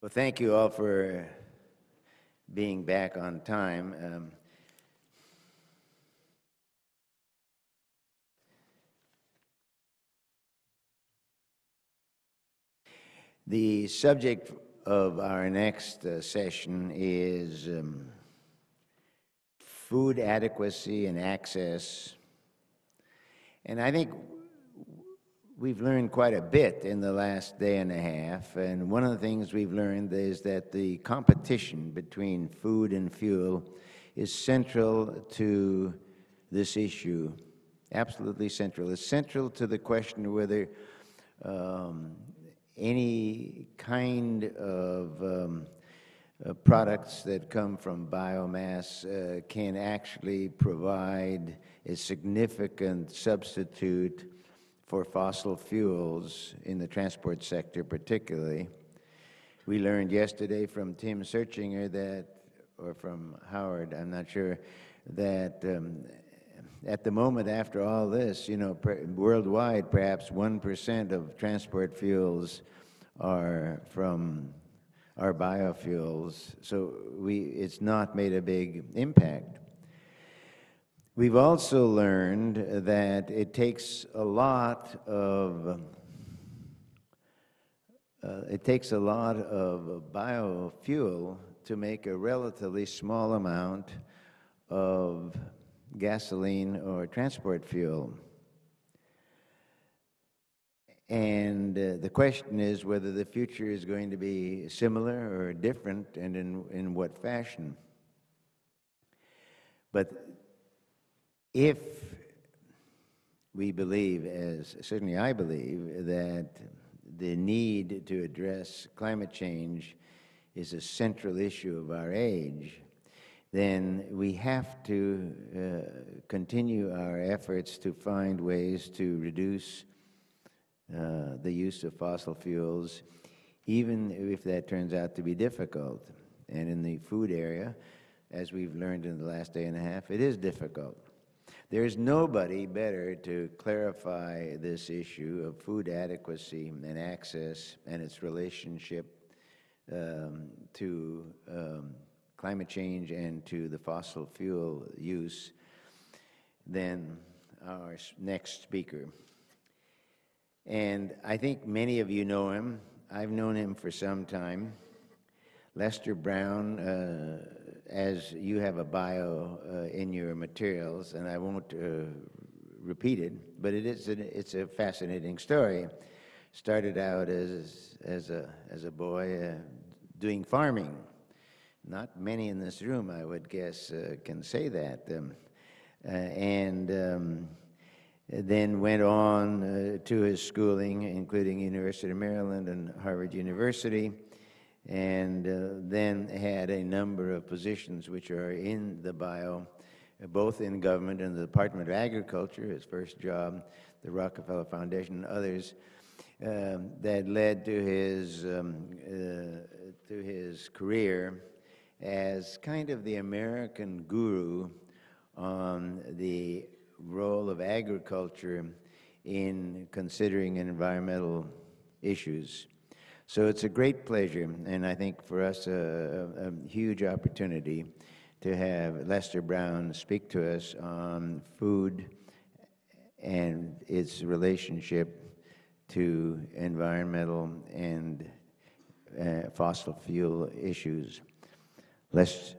Well, thank you all for being back on time. The subject of our next session is food adequacy and access. And I think we've learned quite a bit in the last day and a half, and one of the things we've learned is that the competition between food and fuel is central to this issue, absolutely central. It's central to the question of whether any kind of products that come from biomass can actually provide a significant substitute for fossil fuels in the transport sector particularly. We learned yesterday from Tim Searchinger that, or from Howard, I'm not sure, that at the moment after all this, worldwide perhaps 1% of transport fuels are biofuels, so it's not made a big impact. We've also learned that it takes a lot of biofuel to make a relatively small amount of gasoline or transport fuel. And the question is whether the future is going to be similar or different, and in what fashion. But if we believe, as certainly I believe, that the need to address climate change is a central issue of our age, then we have to continue our efforts to find ways to reduce the use of fossil fuels, even if that turns out to be difficult. And in the food area, as we've learned in the last day and a half, it is difficult. There's nobody better to clarify this issue of food adequacy and access and its relationship to climate change and to the fossil fuel use than our next speaker. And I think many of you know him. I've known him for some time. Lester Brown, as you have a bio in your materials, and I won't repeat it, but it's a fascinating story. Started out as a boy doing farming. Not many in this room, I would guess, can say that. Then went on to his schooling, including University of Maryland and Harvard University, and then had a number of positions which are in the bio, both in government and the Department of Agriculture, his first job, the Rockefeller Foundation, and others, that led to his career as kind of the American guru on the role of agriculture in considering environmental issues. So it's a great pleasure, and I think for us a huge opportunity to have Lester Brown speak to us on food and its relationship to environmental and fossil fuel issues. Les.